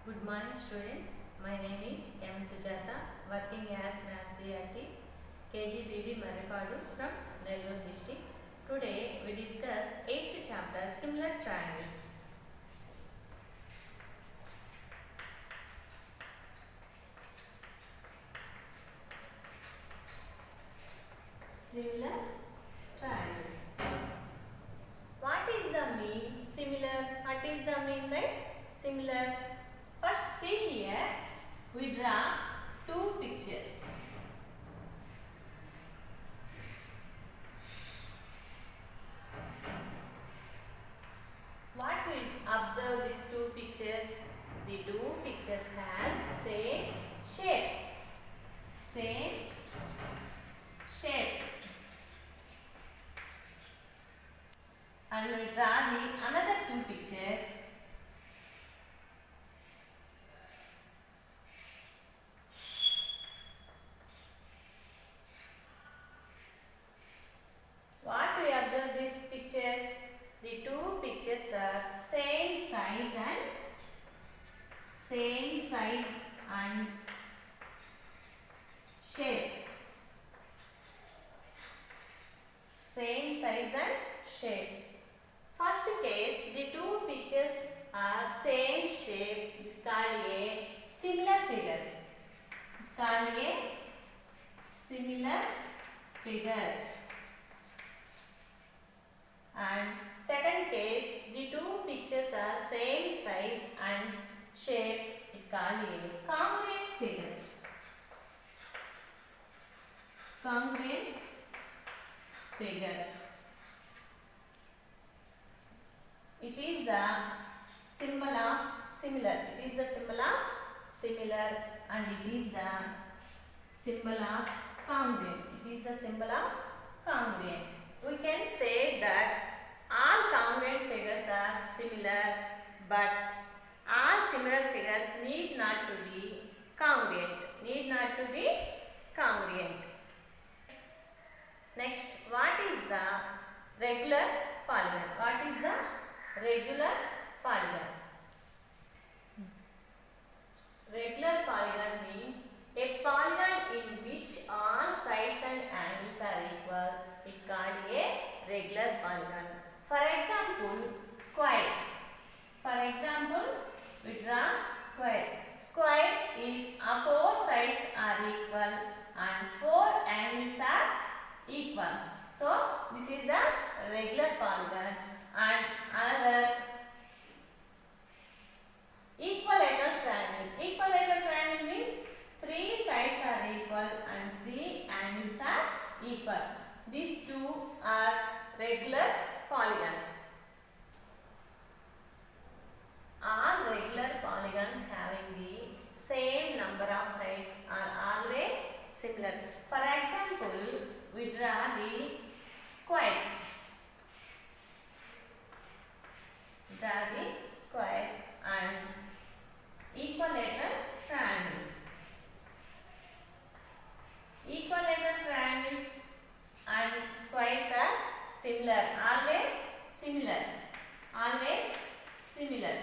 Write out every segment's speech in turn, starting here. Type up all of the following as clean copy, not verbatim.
Good morning students. My name is M. Sujata, working as Maths CRT, KGBB Maripadu from Nellore district. Today we discuss 8th chapter Similar Triangles. Similar triangles. What is the mean? Similar. What is the mean by similar? First see here, we draw two pictures. What we observe these two pictures? The two pictures have same shape. Same shape. And we draw the another two pictures. What we observe these pictures? The two pictures are same size and shape. Same size and shape. First case, the two pictures are same shape. This is called a similar figures. This is called a similar figures. And second case, the two pictures are same size and shape. It called a congruent figures. Congruent figures. It is the symbol of similar. It is the symbol of similar, and it is the symbol of congruent. It is the symbol of congruent. We can say that all congruent figures are similar, but all similar figures need not to be congruent. Need not to be congruent. Next, what is the regular polygon? What is the regular polygon? Regular polygon means a polygon in which all sides and angles are equal. It called a regular polygon. For example, square. For example, we draw square. Square is four sides are equal and four angles are equal. So this is the regular polygon. And another equilateral triangle. Equilateral triangle means three sides are equal and three angles are equal. These two are regular polygons. All regular polygons having the same number of sides are always similar. For example, we draw the squares. Draw the squares and equilateral triangles. Equilateral triangles and squares are similar. Always similar. Always similar.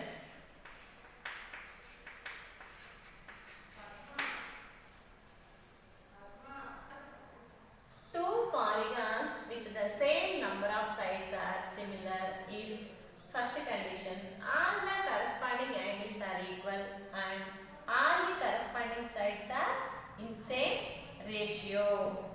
Two polygons with the same number of sides are similar if first condition, all the corresponding angles are equal and all the corresponding sides are in same ratio.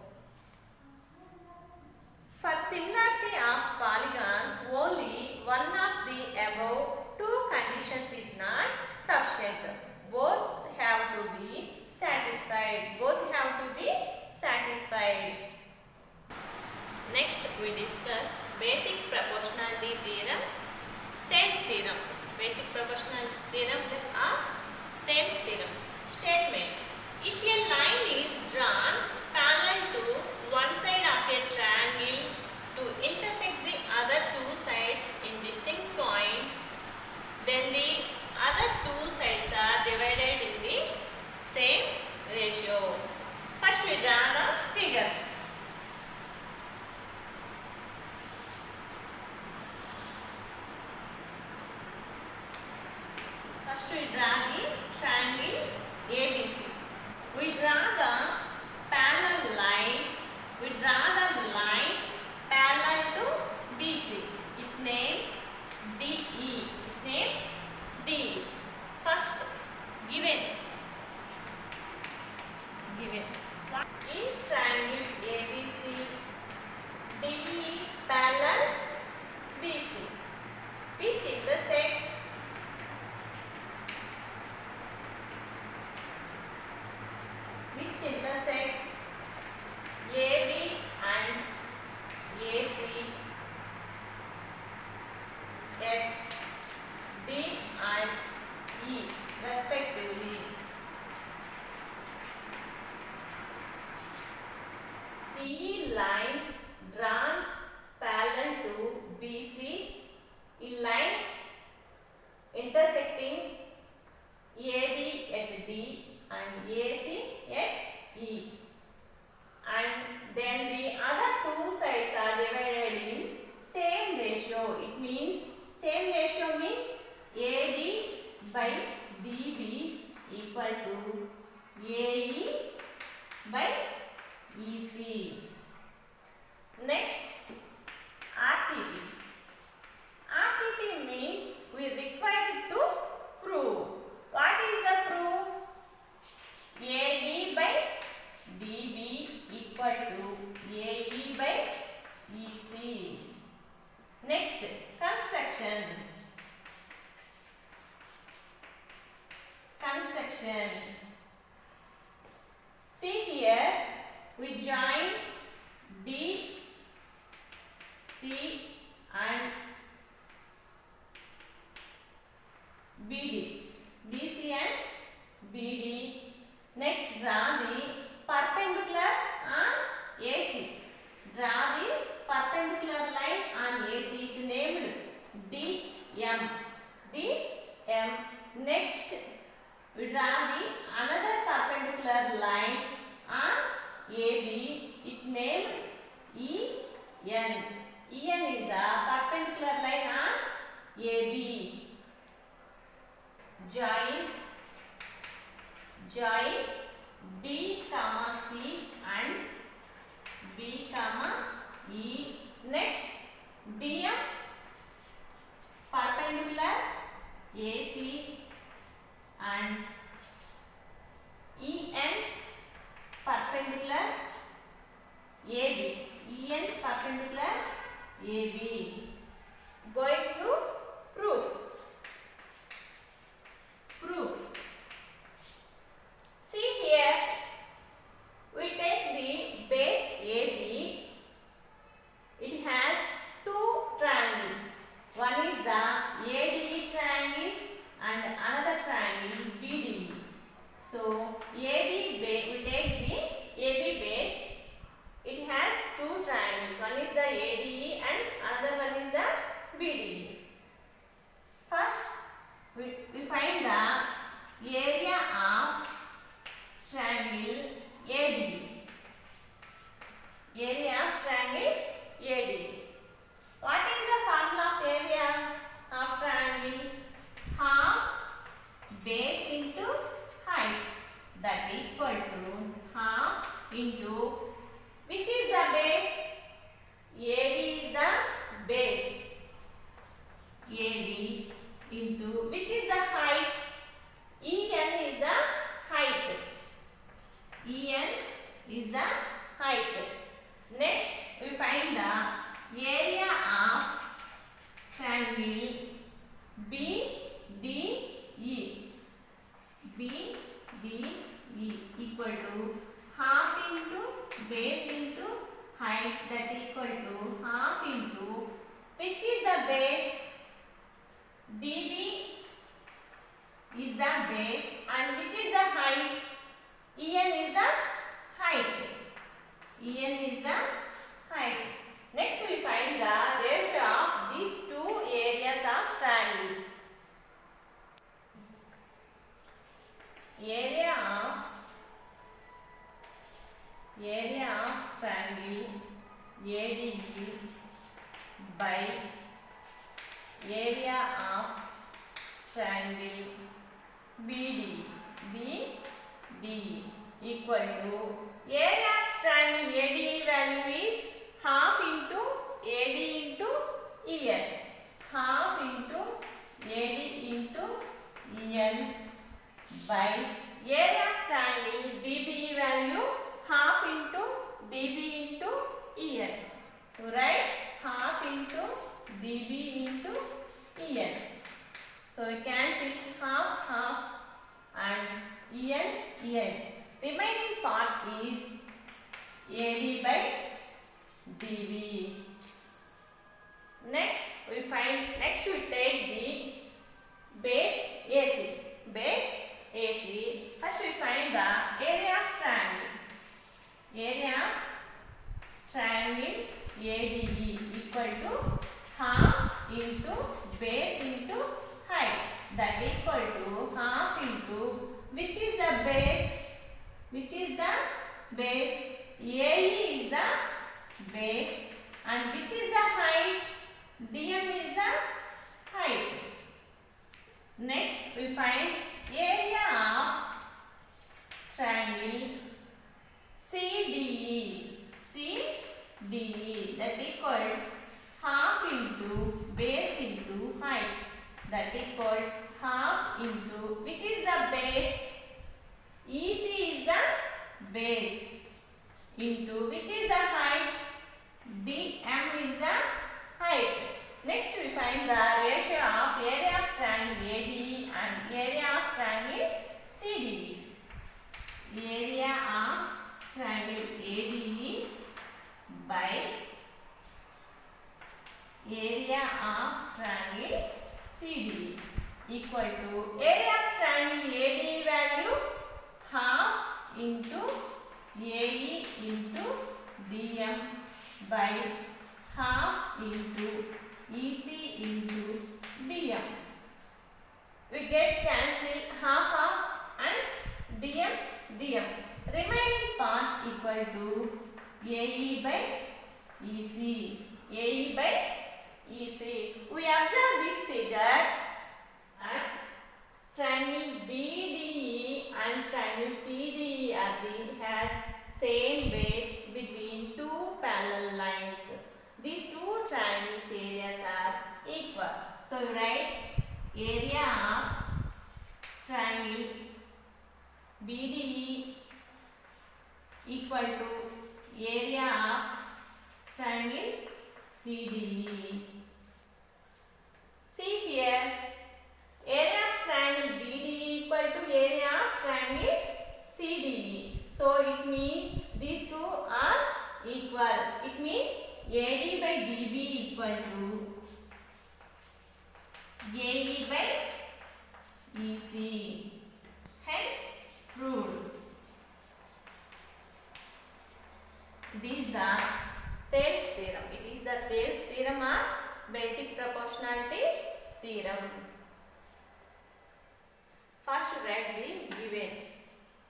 For similarity of polygons, only one of the above two conditions is not sufficient. Both have to be satisfied. Both have to be satisfied. Next, we discuss basic proportionality theorem, Thales theorem. Basic proportionality theorem or Thales theorem. Statement: if a line is drawn parallel to one side of a triangle to intersect the other two sides in distinct points, then the other two sides are divided in the same ratio. First we draw the figure. First we draw the triangle ABC. We draw the parallel line. We draw the line parallel to BC. Its name DE. Its name DE. First, given. In triangle ABC, DE parallel BC, which intersect AB and AC at D and E respectively. DE line drawn parallel to BC, a line intersecting AB at D and AC at E, and then the other two sides are divided in same ratio. It means same ratio means AD by DB equal to AE by EC. Next, RTP. RTP means we require to prove. What is the proof? AD by DB equal to AE by EC. Next, construction. See here, we join D, C and BD. DC and BD. Next, draw the perpendicular on AC. Draw the perpendicular line on AC. It named DM. DM. Next, we draw the another perpendicular line on AB. It named EN. EN is the perpendicular line on AB. Join D, C and B, E. Next, DM perpendicular AC and EN perpendicular AB. EN perpendicular AB. Going to proof. See here, we take the base AB. It has two triangles. One is the ADE triangle and another triangle BDE. So we take the AB base. It has two triangles. One is the ADE and another one is the BDE. First, we find the area of triangle ADE. Area of triangle ADE. What is the formula of area of triangle? Half base into height, that equal to half into, which is the base? AD is the base. AD into, which is the height? EN is the height. EN is the height. Next, we find the area of triangle BDE. BDE equal to half into base into height, that equal to half into, which is the base? DB is the base and which is the height? EN is the height. EN is the height. Next, we find the ratio of these two areas of triangles. Area of triangle ADE by area of triangle BDE. equal to area of triangle ADE value is half into AD into EN. Half into AD into EN by area of triangle DBE value half into DB into EN. To write half into DB into EN. So you cancel half half and EN EN. Remaining part is AD by DB. Next we take the base AC. Base AC. First we find the area of triangle. Area of triangle ADE equal to half into base into height. That equal to half into which is the base? Which is the base? AE is the base and which is the height? DM is the height. Next we find area of triangle CDE. CDE that equal half into base into height. That equal half into which is the base? EC is the base into which is the height? DM is the height. Next we find the ratio of area of triangle ADE and area of triangle CDE. Area of triangle ADE by area of triangle CDE equal to area of triangle ADE value half into AE into DM by half into EC into DM. We get cancel half and DM. Remaining part equal to AE by EC. AE by EC. We observe this figure at triangle BDE and triangle CDE have same base between two parallel lines. These two triangles areas are equal. So you write area of triangle BDE equal to area of triangle CDE. See here, area of triangle BDE equal to area of triangle CDE. So it means these two are equal. It means AD by DB equal to AE by EC. Hence proved. It is the Thales theorem. It is the Thales theorem or basic proportionality theorem. First write the given.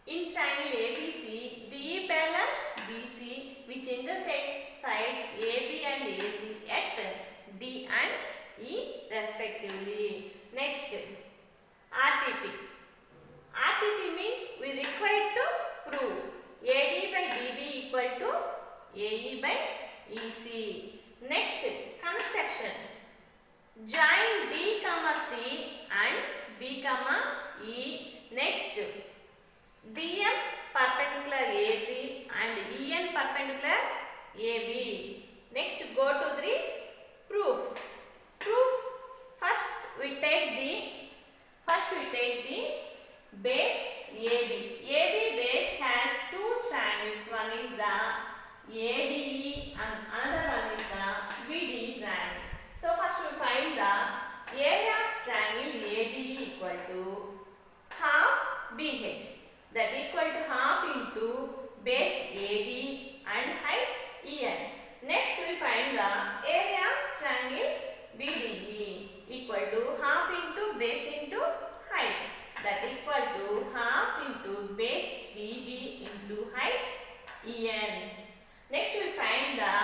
In triangle ABC, DE parallel BC which intersect sides AB and AC at D and E respectively. Next, RTP. RTP means we require to prove AD by DB equal to AE by EC. Next, construction. Join D, C and B, E. Next, DM perpendicular AC and EN perpendicular AB. Next, go to the proof. First we take the base AB. AB base has two triangles. One is the ADE and another one is the BDE triangle. So first we find the area of triangle ADE equal to half BH. That equal to half into base AD and height EN. Next we find the area of triangle BDE equal to half into base into height. That equal to half into base DB into height EN. Next we find the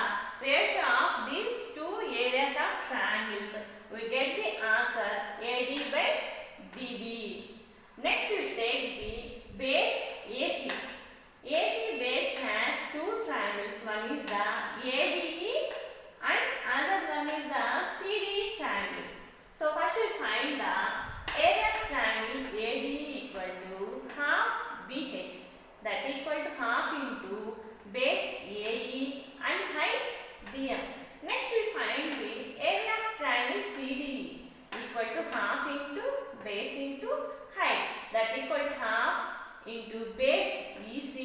ratio of these two areas of triangles. We get the answer AD by DB. Next we take the base AC. into base EC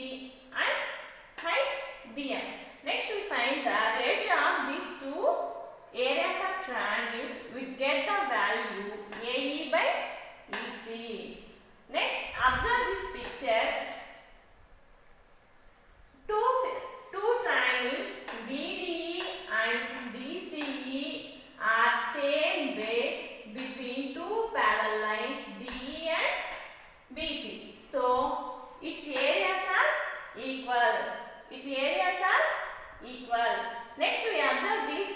and height DM. Next we find the ratio of these two areas of triangles. We get the value AE by EC. Next, observe this picture. Two triangles BDE and DCE are same base between two parallel lines DE and BC. So, its areas are equal. Next, we observe this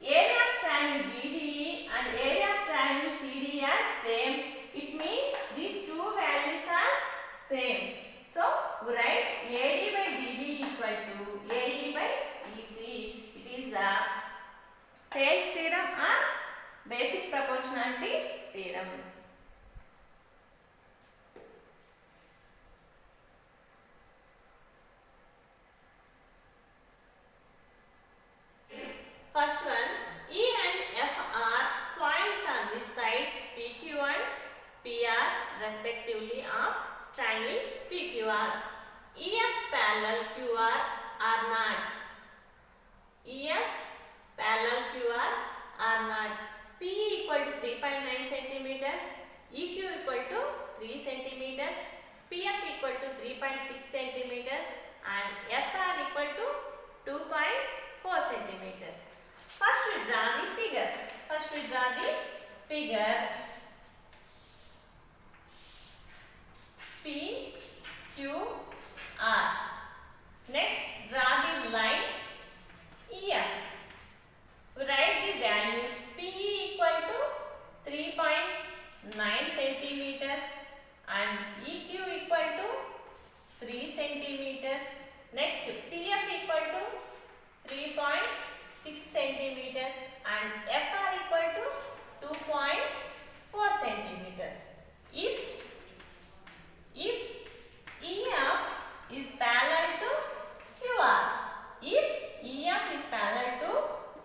area of triangle BDE and area of triangle CD are same. It means these two values are same. So, we write AD by DB equal to AE by EC. It is the Thales theorem or basic proportionality theorem. First one, E and F are points on the sides PQ and PR respectively of triangle PQR. EF parallel QR are not. EF parallel QR are not. P equal to 3.9 centimeters, EQ equal to 3 centimeters, PF equal to 3.6 centimeters and FR equal to 2.4 centimeters. First we draw the figure. P, Q, R. Next, draw the line EF. We write the values P equal to 3.9 centimeters and EQ equal to 3 centimeters. Next, PF equal to 3.6 centimeters and FR equal to 2.4 centimeters. If EF is parallel to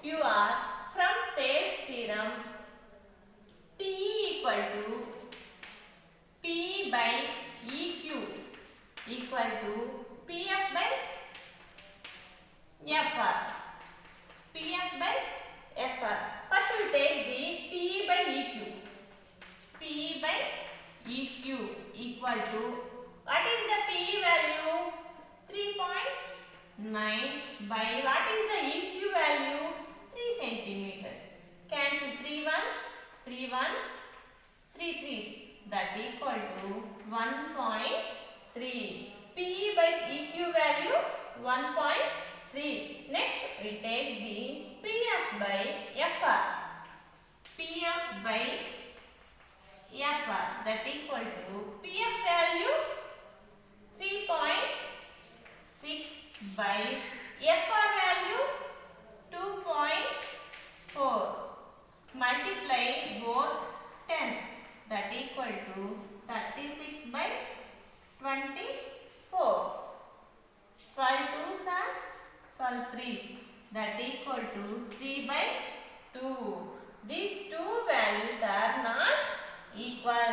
QR, from Thales theorem, P equal to P by EQ equal to PF by FR. First we take the P by EQ. P by EQ equal to, what is the P value? 3.9 by what is the EQ value? 3 centimeters. Cancel 3 ones, 3 threes. That equal to 1.3. P by EQ value 1.3. Next we take the PF by FR. That equal to PF value 3.6 by FR value 2.4. Multiply both 10. That equal to 36 by 24. 12 twos are 12 threes. That equal to 3 by 2. These two values are not equal.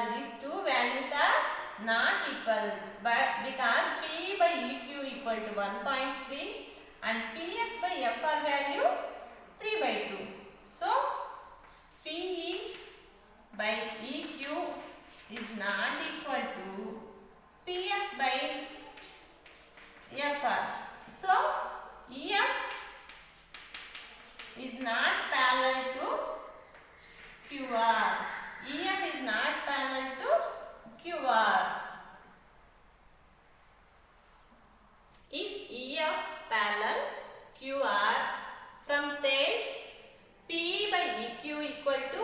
But because P by EQ equal to 1.3 and PF by FR value 3 by 2. So, PE by EQ is not equal to PF by FR. So, EF is not parallel to QR. EF is not parallel to QR. If EF parallel QR, from Thales, P by EQ equal to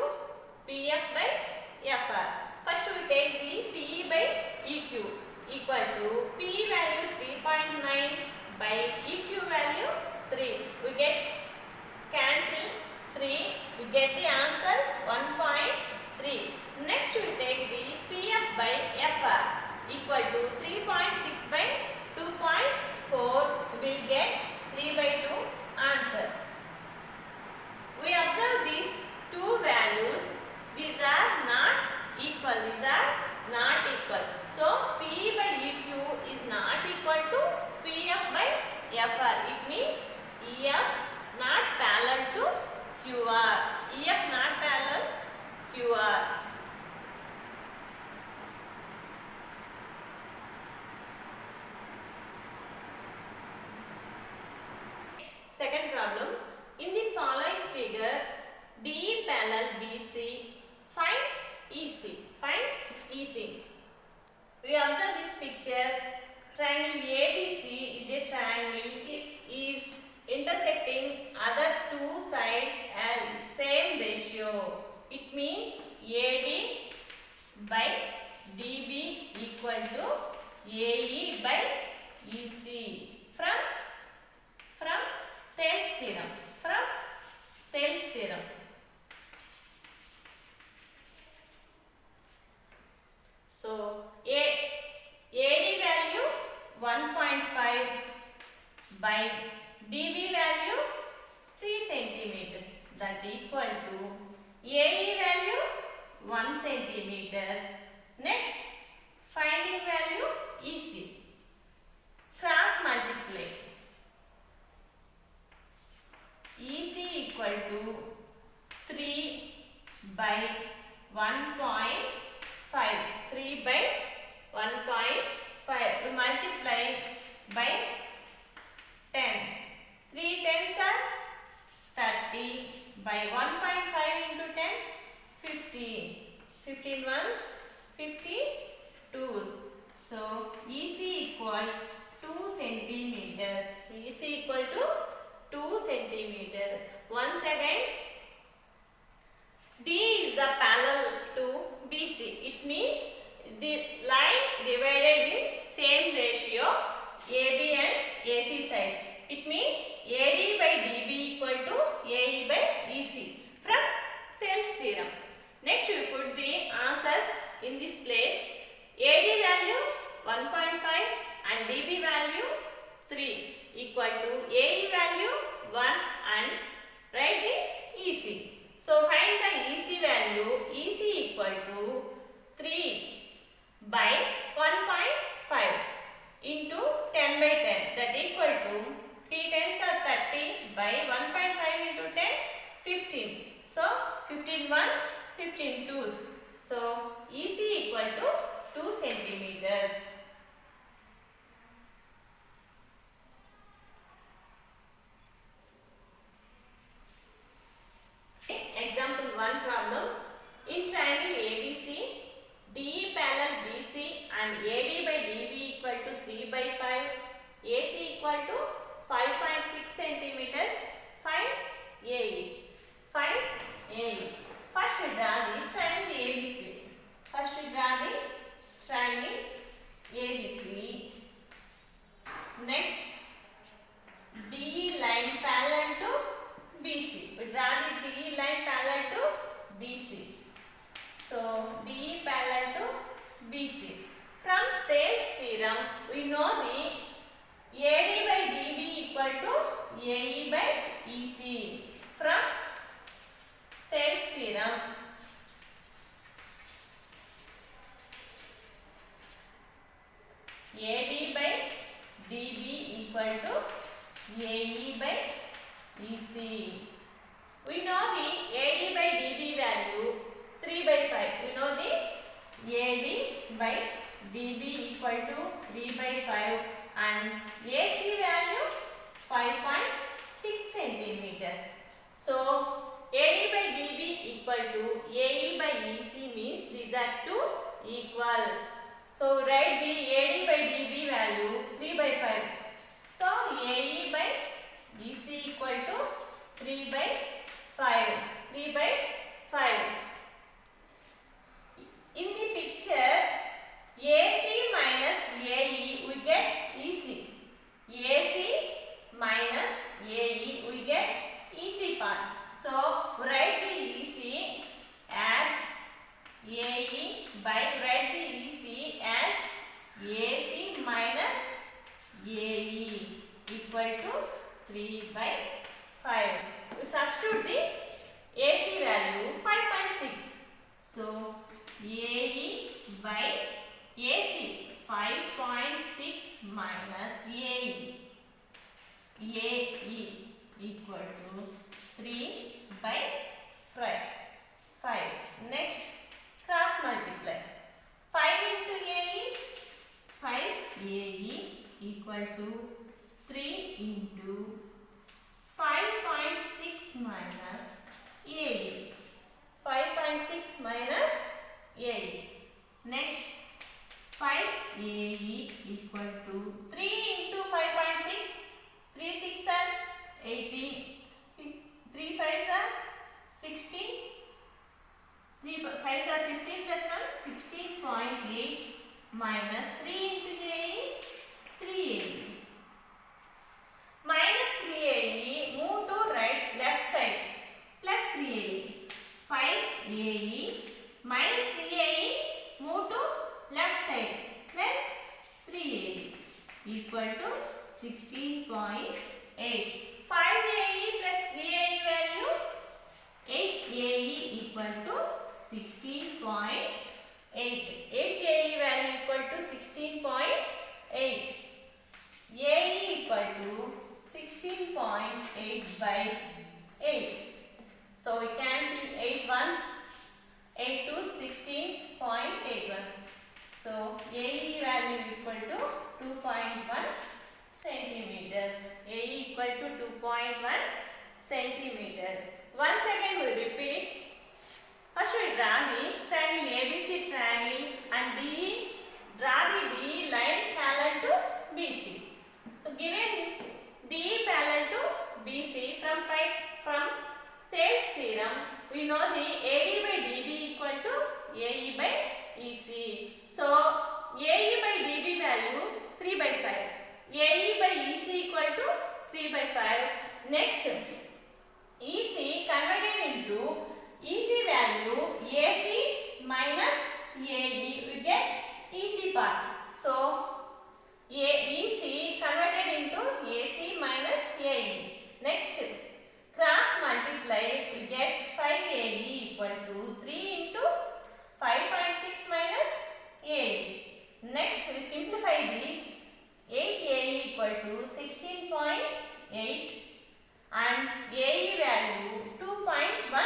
PF by FR. First we take the P by EQ equal to P value 3.9 by EQ value 3. We get cancel 3. We get the answer 1.3. Next we take the PF by FR equal to 3.6 by 2.4. We will get 3 by 2 answer. We observe these two values. These are not equal. So P by second problem. In the following figure, DE parallel BC, find EC. Find EC. We observe this picture. Triangle ABC is a triangle. It is intersecting other two sides as same ratio. It means AD by DB equal to AE by EC. From Thales theorem. From Thales theorem. So AD value 1.5 by DB value 3 centimeters. That equal to AE value 1 centimeters. Next, finding value EC. Cross multiply. EC equal to 3 by 1.5. 3 by 1.5. We multiply by 10. 3 tens are 30 by 1.5 into 10, 15. 15 ones, 50 twos. So EC equal 2 centimeters. EC equal to 2 centimeters. Once again, D is the parallel to BC. It means the line divided in same ratio AB and AC sides. It means AD by DB equal to AE by EC from Thales theorem. Next, we put the answers in this place. AD value 1.5 and DB value 3 equal to AE value 1 and write the EC. So find the EC value. EC equal to 3 by 1.5 into 10 by 10. That equal to 3 tens are 30 by 1.5 into 10, 15. So 15 ones, 15 twos. So EC equal to 2 centimeters. Example 1 problem. In triangle ABC, DE parallel BC and AD by DB equal to 3 by 5, AC equal to 5.6 centimeters. Find AE. Find AE. First we draw the triangle ABC. First we draw the triangle ABC. Next, DE line parallel to BC. We draw the DE line parallel to BC. So DE parallel to BC. From Thales theorem, we know the AD by DB equal to AE by EC. From Thales theorem, AD by DB equal to AE by EC. We know the AD by DB value 3 by 5. We know the AD by DB equal to 3 by 5 and AC value 5.6 centimeters. So AD by DB equal to AE by EC means these are two equal. So write the AD by DB value 3 by 5. So AE by EC equal to 3 by 5. 3 by 5. In the picture, AC minus AE we get EC. AC minus AE we get EC part. So write the EC as AE by write the EC as AC minus AE equal to 3 by 5. We substitute the AC value 5.6. So AE by AC 5.6 minus AE. AE equal to 3 by 5. Next, cross multiply. 5 into AE, 5 AE equal to 3 into 5 minus 8. 5.6 minus 8. Next, 5AE equal to 3 into 5.6. 3 6 are 18. 3 5s are 16. 3 5s are 15 plus 1, 16.8 minus 3 into AE, 3AE. Minus 3AE, move to left side, plus 3AE. 5AE minus 3AE, move to left side, plus 3AE equal to 16.8. 5AE plus 3AE value, 8AE equal to 16.8. 8AE value equal to 16.8. AE equal to 16.8 by 8. So we can see 8 ones, 8 to 16.81. So AE value equal to 2.1 centimeters. AE equal to 2.1 centimeters. Once again we repeat. First we draw the triangle ABC triangle and draw the D line parallel to BC. So given D parallel to BC from Thales theorem, we know the AD by DB equal to AE by EC. So AE by DB value 3 by 5. AE by EC equal to 3 by 5. Next, EC converted into EC value AC minus AE, we get EC part. So EC converted into AC minus AE. Next, cross multiply, we get 5AE equal to 3 into 5.6 minus AE. Next, we simplify this. 8AE equal to 16.8 and AE value 2.1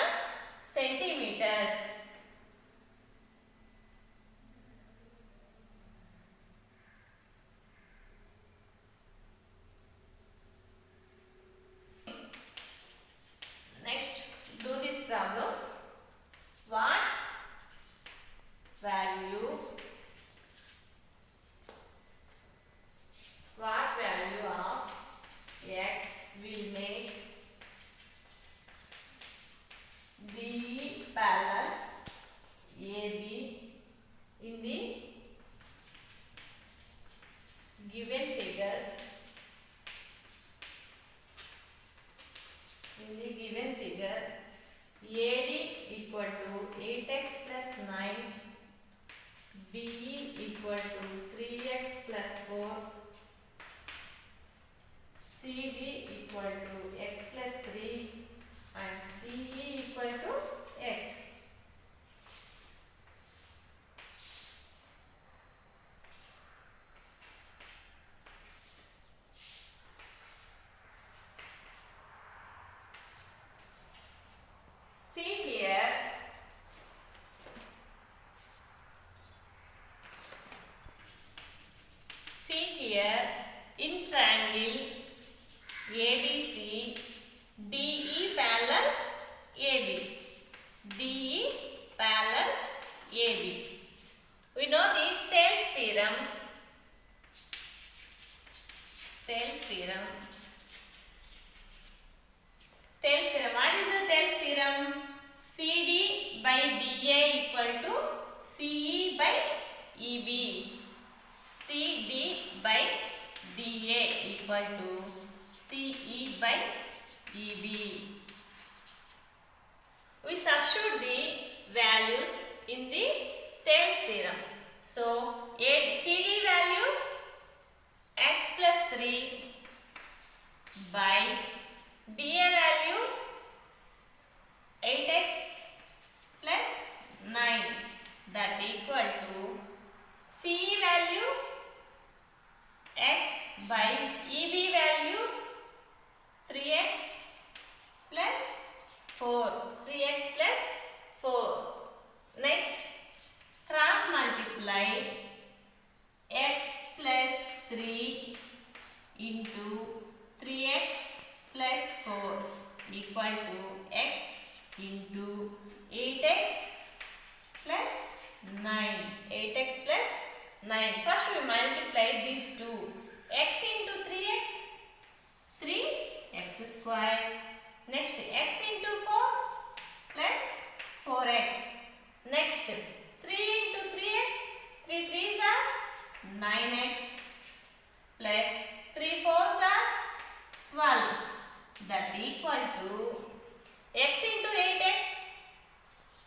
centimeters. Next, do this problem. What value of x will make DE parallel AB in the given figure? AD equal to 8x plus 9, BE equal to 3x plus 4, CD equal to x plus 3 and CE equal to x. See here in triangle ABC, DE parallel AB. DE parallel AB. We know the Thales theorem. What is the Thales theorem? CD by DA equal to CE by EB. CD by DA equal to CE by EB. We substitute the values in the Thales theorem. So CD value x plus 3 by DA value 8x plus 9, that equal to CE value x by EB value 3x plus 4. 3x plus 4. Next, cross multiply First we multiply these two. X into 3x, 3x square. Next x into 4 plus 4x. Next 3 into 3x, 3 3s are 9x plus 3 4s are 12. That equal to x into 8x,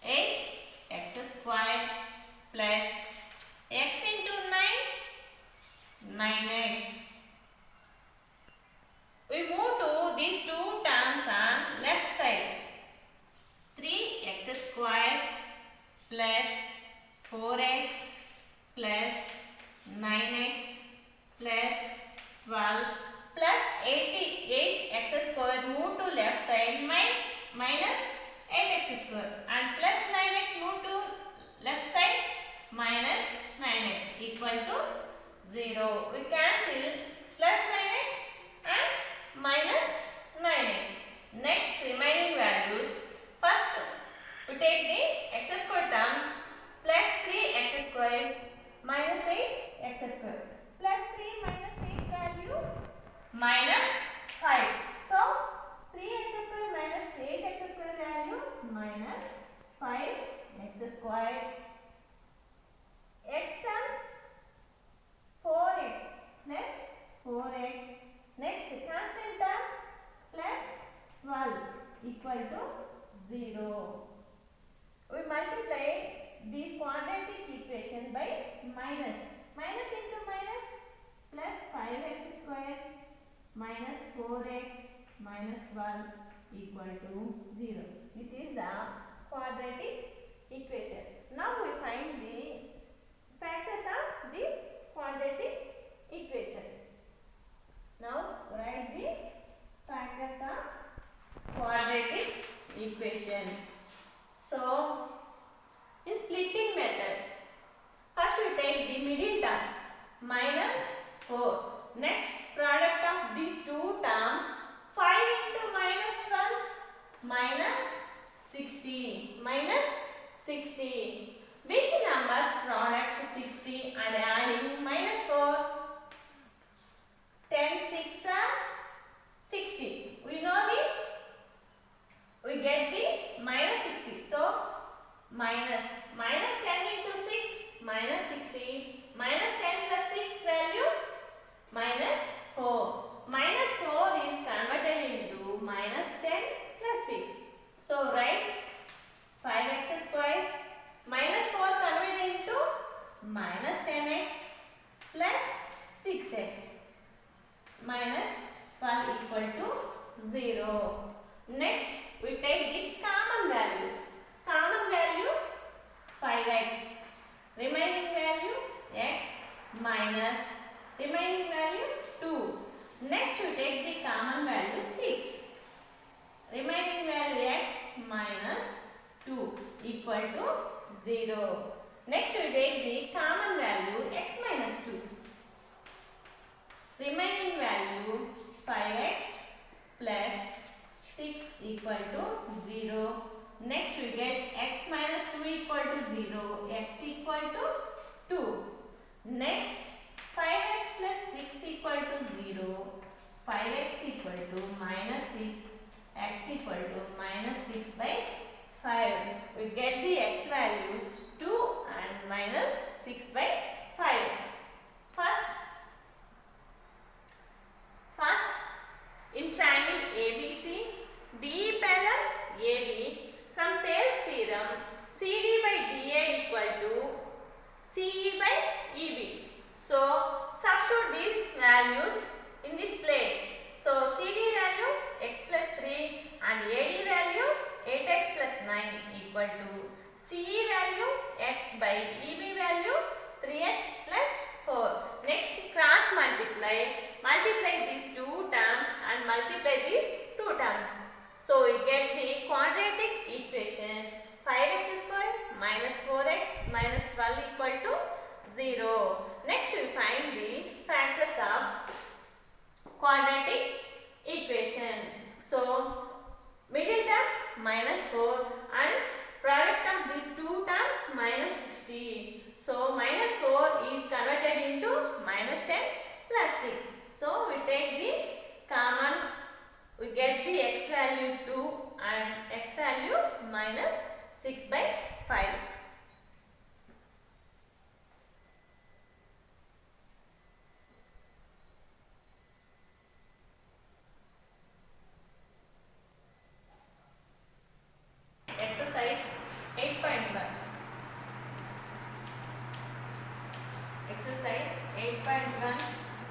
8x square plus x into 9, 9x. We move to these two terms on left side. 3x square plus 4x plus 9x plus 12 plus 8x square. Move to left side, minus 8x square, and plus 9x move to left side, minus 9x equal to 0. We cancel plus 9x and minus 9x. Next remaining values. First we take the x square terms, plus 3x square minus 8x square plus 3 minus 8 value minus 5. So 3x square minus 8x square value minus 5x square. X terms 4x plus 4x. Next constant term plus 12 equal to 0. We multiply this quadratic equation by minus. Minus into minus plus 5x square minus 4x minus 12 equal to 0. This is the quadratic equation. Now we find the factors of this quadratic equation. Now write the factors of quadratic equation. So in splitting method, first we take the middle term minus 4. Next product of these two terms, 5 into minus 12 minus 60, minus 60. Which numbers product 60 and adding minus 4? 10 6 are 60. We get the minus 60. So minus 10 into 6 minus 60, minus 10 plus 6 value minus 4. Minus 4 is converted into minus 10 plus 6. So write 5x square minus 4 converted into minus 10x plus 6x minus 12 equal to 0. Next we take the common value. Common value 5x. Remaining value x minus remaining value 2. Next we take the common value 6. Remaining value x minus 2 equal to 0. Next we take the common value x minus 2. Remaining value 5x plus 6 equal to 0. Next we get x minus 2 equal to 0, x equal to 2. Next 5x plus 6 equal to 0, 5x equal to minus 6, x equal to minus 6 by 5. We get the x values 2 and minus 6 by 5. First in triangle ABC, DE parallel AB, from Thales theorem, CD by DA equal to CE by EB. So substitute these values in this place. So CD value x plus 3 and AD value 8x plus 9 equal to CE value x by EB value 3x plus 4. Next cross multiply. Multiply these two terms and multiply these two terms. So we get the quadratic equation 5x square minus 4x minus 12 equal to 0. Next we find the factors of quadratic equation. So middle term minus 4 and product of these two terms minus 60. So minus 4 is converted 8.1.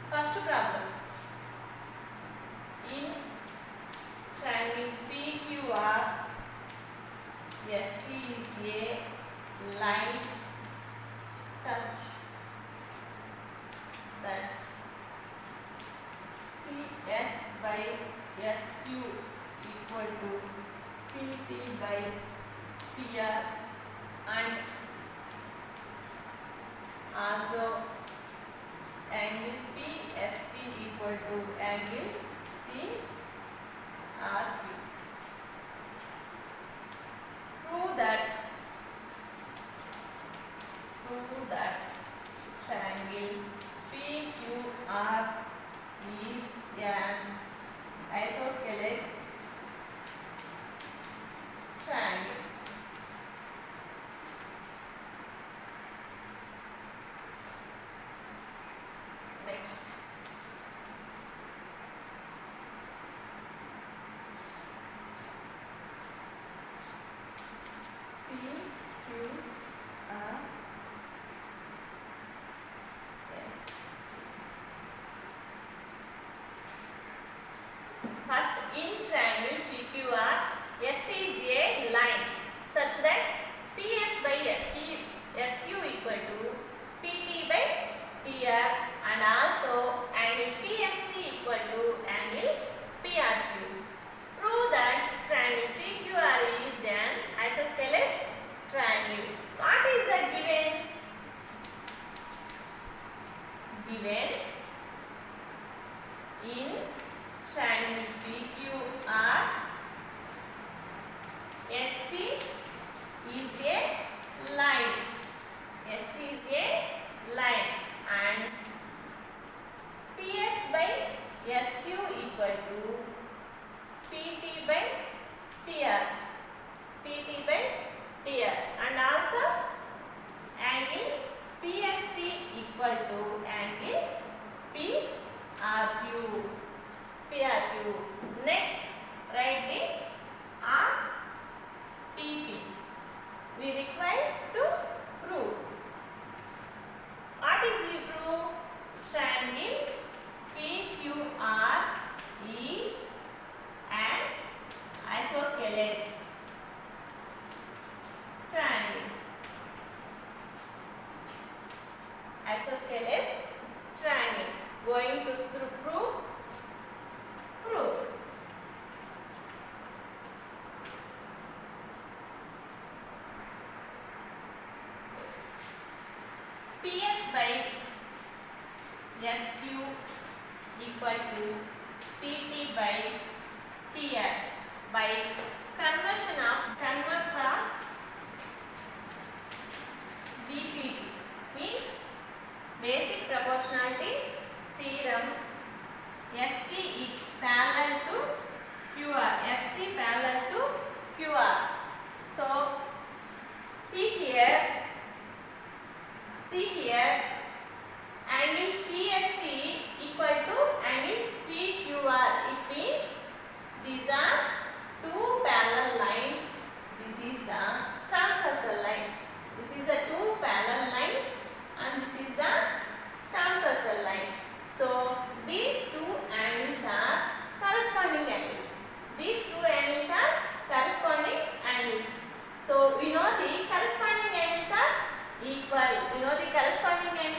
First problem. In triangle PQR, ST is a line such that PS by SQ equal to PT by PR, and also angle PST equal to angle PRQ. Prove that triangle PQR is an isosceles triangle. Next, PQR, yes. First, in triangle PQR, ST is a line such that PS by SQ equal to PT by TR, and also angle PST equal to angle PRQ. Prove that triangle PQR is an isosceles triangle. What is the given? Given in triangle PQR, ST is a line. ST is a line, and PS by SQ equal to PT by TR. PT by TR, and also angle PST equal to angle PRQ. Next, write the RTP. We require to prove. What is we prove? Triangle PQR is an isosceles triangle. Isosceles triangle. Going to prove. PS by SQ equal to PT by TR by converse of BPT, means basic proportionality theorem. ST is parallel to QR. ST parallel to QR. So see here, angle PST equal to angle PQR. It means these are two parallel lines. This is the transversal line. This is the two parallel lines, and this is the transversal line. So these two angles are corresponding angles. These two angles are corresponding angles. So we know the corresponding angles are equal. We know the corresponding angles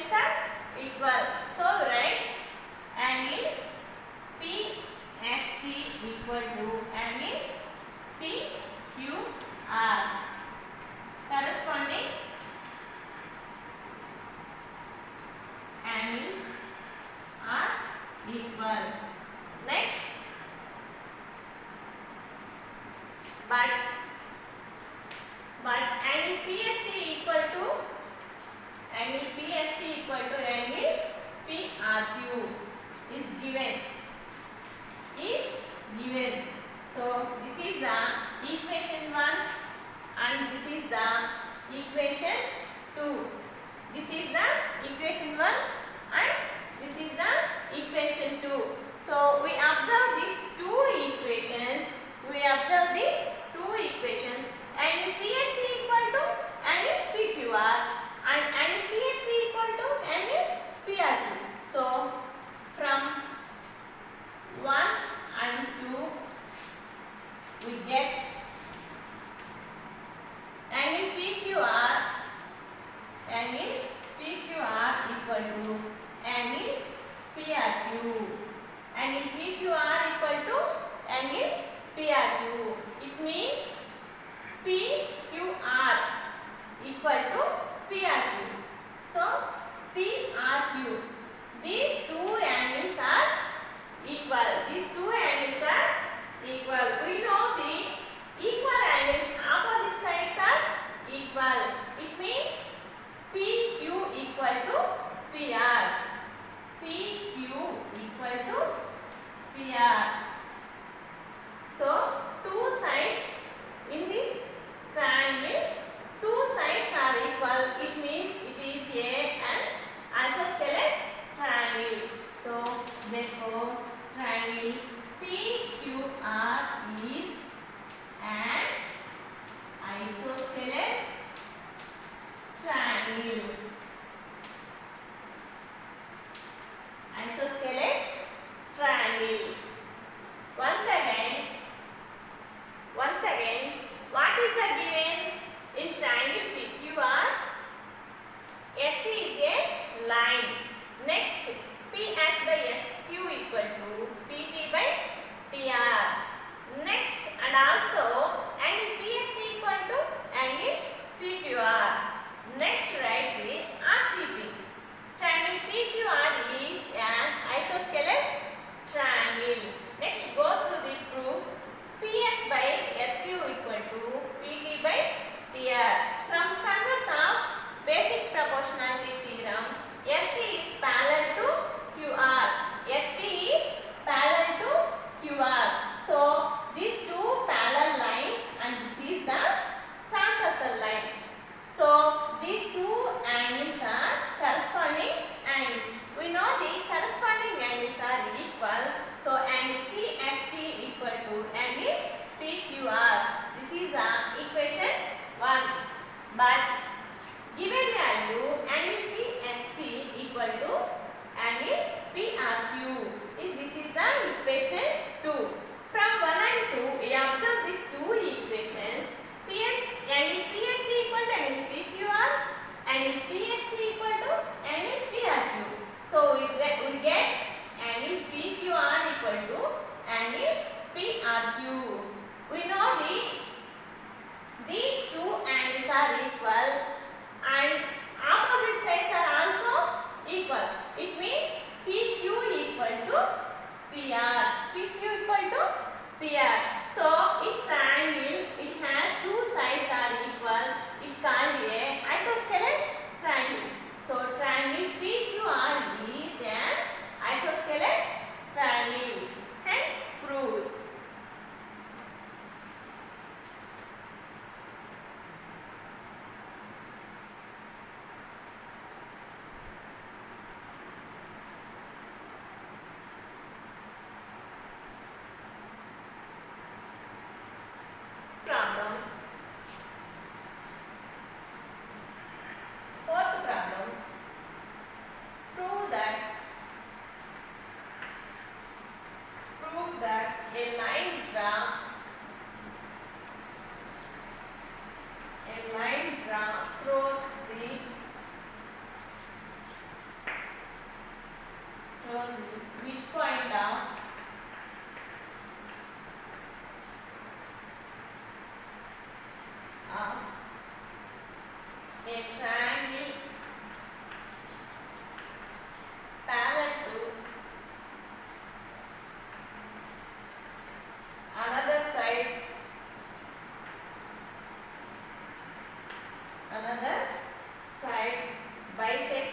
angle PRQ. Angle PQR equal to angle PRQ. It means PQR equal to PRQ. So PRQ. These two angles are equal. These two angles are equal. We know the equal angles opposite sides are equal. It means PQ equal to PR. PQ equal to PR. So two sides in this triangle, two sides are equal. It means it is an isosceles triangle. So therefore triangle PQR is an isosceles triangle. Isosceles triangle. Once again, what is the given in triangle PQR? SC is a line. Next, PS by SQ equal to PT by TR. Next, and also angle PSC equal to angle PQR. Next, write the RTP. Triangle PQR is an isosceles triangle. Next, go through the proof. PS by SQ equal to PT by TR. From converse of basic proportionality theorem, ST is parallel to QR. ST is parallel to QR. So these two parallel lines and this is the transversal line. So these two angles are corresponding angles. We know the corresponding angles are equal. So angle PST equal to angle PQR. This is the equation 1. But given value angle PST equal to angle PRQ. This is the equation 2. From 1 and 2, we observe these two equations. Angle PST equal to angle PQR, angle PST equal to angle PRQ. So we get angle PQR equal to angle PRQ. We know these two angles are equal and opposite sides are also equal. It means PQ equal to PR. PQ equal to PR. So in triangle it has two sides are equal. It called a isosceles triangle. So triangle PQR is an isosceles triangle. Hence proved. Problem. Fourth problem. Prove that a line draw through the midpoint of a triangle parallel to another side bisect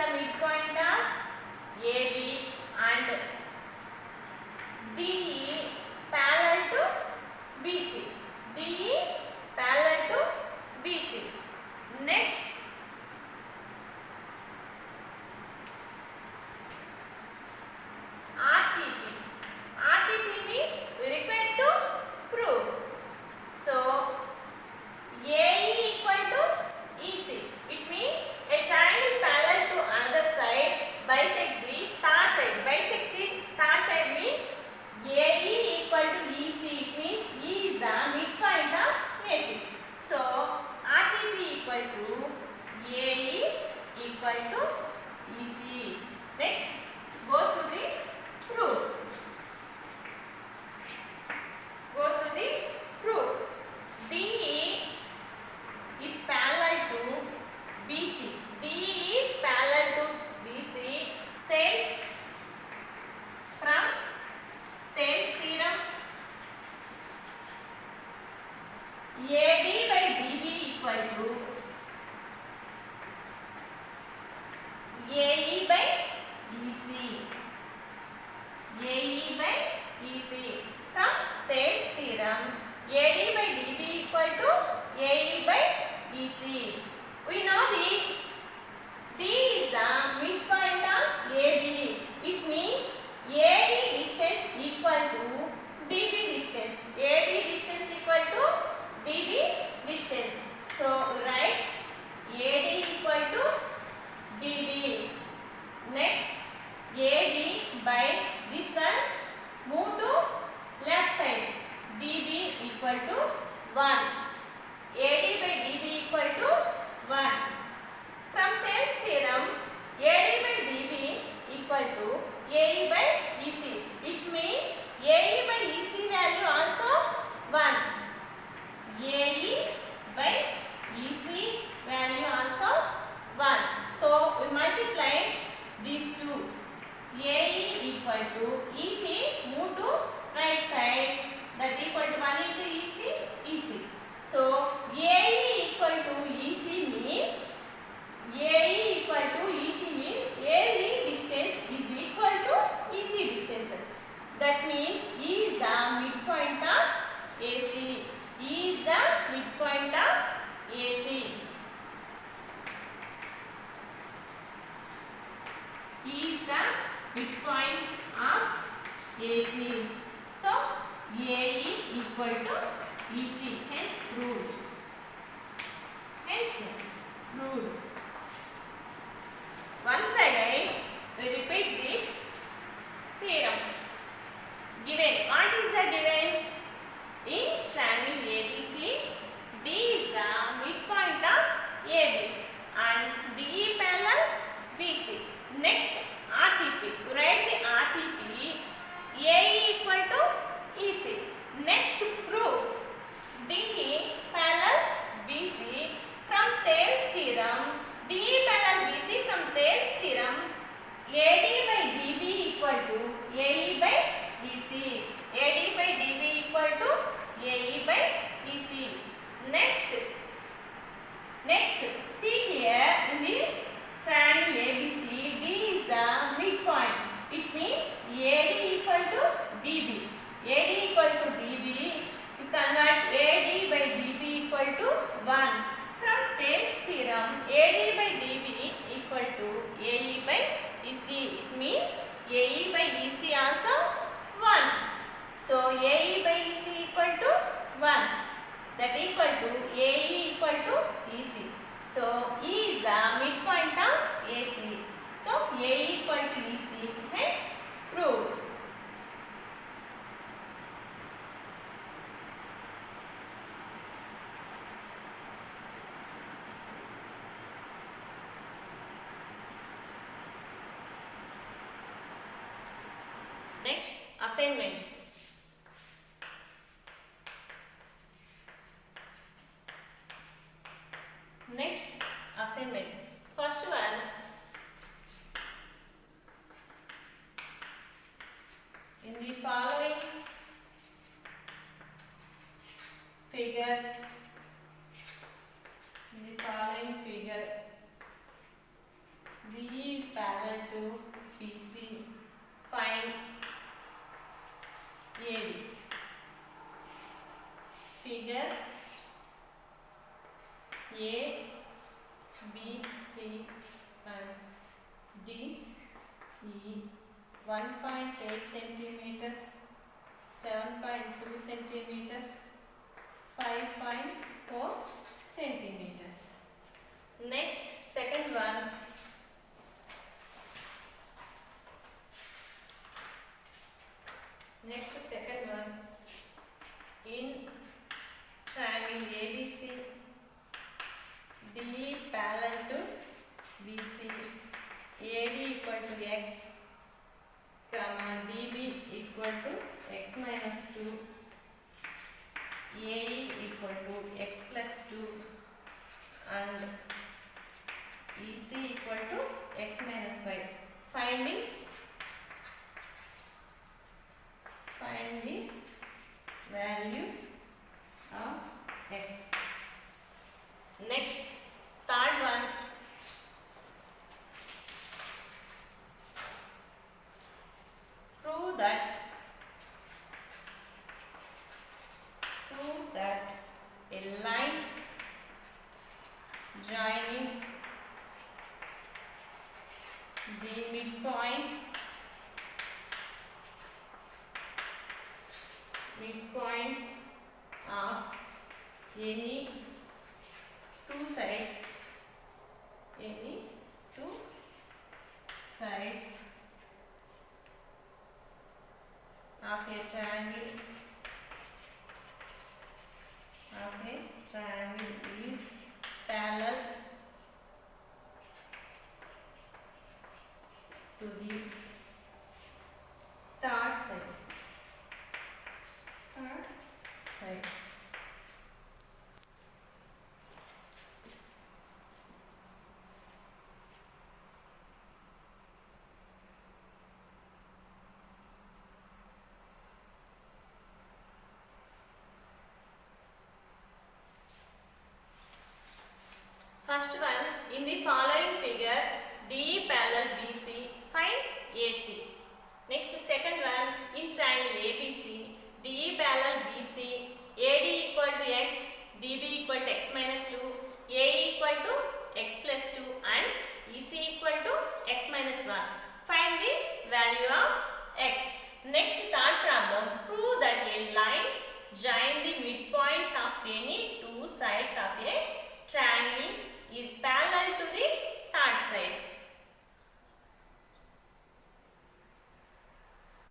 the midpoint of AB and DE parallel to BC. DE parallel to BC. Next, RTP. RTP means required to prove. So, AE equal to EC. It means a triangle parallel to another side bisect the third side. Bisect the third side means AE equal to EC. It means E is the midpoint of AC. So, RTP equal to AE equal to EC. Next, go through the proof. Go through the proof. DE is parallel to BC. DE is parallel to BC. Thales from Thales theorem, AD by DB equal to AE by EC. AE by EC. From Thales theorem, AD by DB equal to AE by EC. We know the D is the midpoint of AB. It means AD distance equal to DB distance. AD distance equal to DB distance. So, write AD equal to DB. Next, AD by this one move to left side. DB equal to 1. AD by DB equal to 1. From Thales theorem, AD by DB equal to AE by EC. It means AE by EC value also 1. AE by EC value also 1. So, we multiply these two. AE equal to EC, move to right side, that equal to 1 into EC, EC. So, AE equal to EC means, AE equal to EC means AE distance is equal to EC distance. That means E is the midpoint of AC. E is the midpoint of AC. E is the midpoint of AC. So, AE equal to EC. Hence, proved. Hence, proved. Once again, we repeat the theorem. Given. What is the given? In triangle ABC, D is the midpoint of AB and DE parallel BC. Next, RTP. Write the RTP. AE equal to EC. Next, proof. DE parallel BC from Thales theorem. DE parallel BC from Thales theorem. AD by DB equal to AE by EC. AD by DB equal to AE by EC. Next, see here in the triangle ABC, D is the midpoint. It means AD equal to DB. AD equal to DB, you convert AD by DB equal to 1. From Thales theorem, AD by DB equal to AE by EC. It means AE by EC also 1. So, AE by EC equal to 1. That equal to AE equal to EC. So, E is the midpoint of AC. So, AE equal to EC. Hence, proved. Next, assignment. Next, assignment. First one, in the following figure, the E to BC. Find AD. Figure A, B, C and D, E 1.8 centimeters, 7.2 centimeters, 5.4 centimeters. Next, second one. In triangle ABC, DE parallel to BC, AD equal to X, DB equal to X minus 2, AE equal to X plus 2 and EC equal to X minus 5. Find the value of X. Next, third one. Prove that a line joining the midpoints of any two sides of a triangle is parallel to the third side. First one, in the following figure, DE parallel BC, find AC. Next, second one, in triangle ABC, DE parallel BC, AD equal to X, DB equal to X minus 2, AE equal to X plus 2 and EC equal to X minus 1. Find the value of X. Next, third problem, prove that a line join the midpoints of any two sides of a triangle